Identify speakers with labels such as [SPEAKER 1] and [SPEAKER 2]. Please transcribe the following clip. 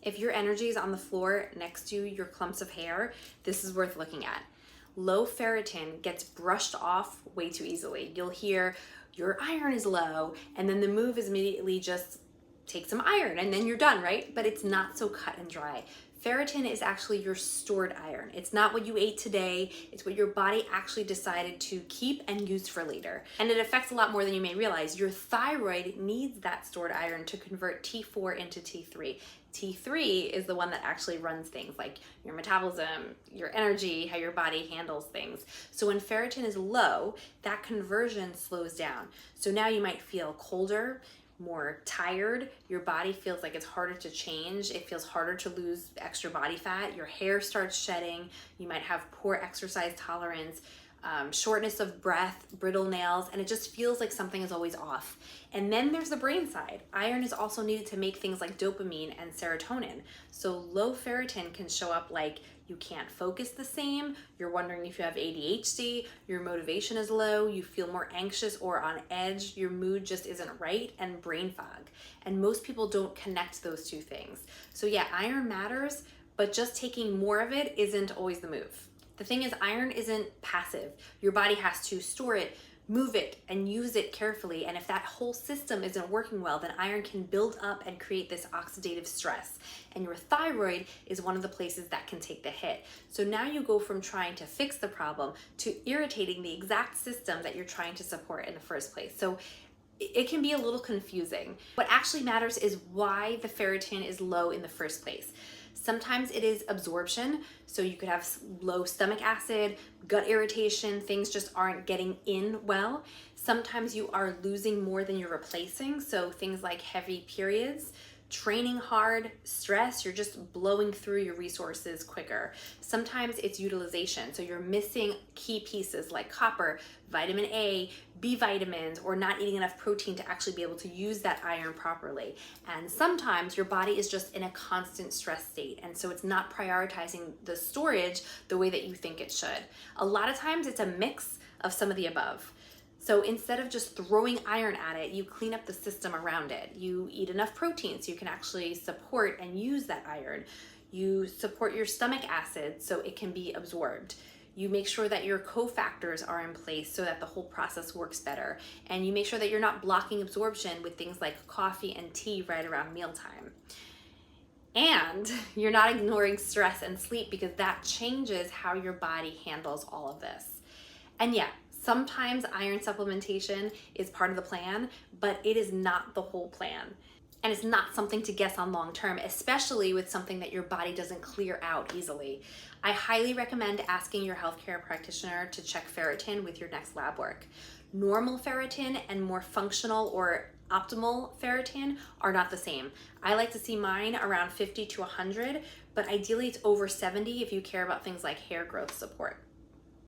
[SPEAKER 1] If your energy is on the floor next to your clumps of hair, this is worth looking at. Low ferritin gets brushed off way too easily. You'll hear your iron is low, and then the move is immediately just take some iron and then you're done, right? But it's not so cut and dry. Ferritin is actually your stored iron. It's not what you ate today, it's what your body actually decided to keep and use for later. And it affects a lot more than you may realize. Your thyroid needs that stored iron to convert T4 into T3. T3 is the one that actually runs things like your metabolism, your energy, how your body handles things. So when ferritin is low, that conversion slows down. So now you might feel colder, more tired, your body feels like it's harder to change, it feels harder to lose extra body fat, your hair starts shedding, you might have poor exercise tolerance, shortness of breath, brittle nails, and it just feels like something is always off. And then there's the brain side. Iron is also needed to make things like dopamine and serotonin. So low ferritin can show up like you can't focus the same, you're wondering if you have ADHD, your motivation is low, you feel more anxious or on edge, your mood just isn't right, and brain fog. And most people don't connect those two things. So yeah, iron matters, but just taking more of it isn't always the move. The thing is, iron isn't passive. Your body has to store it, move it, and use it carefully. And if that whole system isn't working well, then iron can build up and create this oxidative stress. And your thyroid is one of the places that can take the hit. So now you go from trying to fix the problem to irritating the exact system that you're trying to support in the first place. So it can be a little confusing. What actually matters is why the ferritin is low in the first place. Sometimes it is absorption, so you could have low stomach acid, gut irritation, things just aren't getting in well. Sometimes you are losing more than you're replacing, so things like heavy periods, training hard, stress, you're just blowing through your resources quicker. Sometimes it's utilization, so you're missing key pieces like copper, vitamin A, B vitamins, or not eating enough protein to actually be able to use that iron properly. And sometimes your body is just in a constant stress state, and so it's not prioritizing the storage the way that you think it should. A lot of times it's a mix of some of the above. So instead of just throwing iron at it, you clean up the system around it. You eat enough protein so you can actually support and use that iron. You support your stomach acid so it can be absorbed. You make sure that your cofactors are in place so that the whole process works better. And you make sure that you're not blocking absorption with things like coffee and tea right around mealtime. And you're not ignoring stress and sleep, because that changes how your body handles all of this. And yeah, sometimes iron supplementation is part of the plan, but it is not the whole plan. And it's not something to guess on long term, especially with something that your body doesn't clear out easily. I highly recommend asking your healthcare practitioner to check ferritin with your next lab work. Normal ferritin and more functional or optimal ferritin are not the same. I like to see mine around 50 to 100, but ideally it's over 70 if you care about things like hair growth support.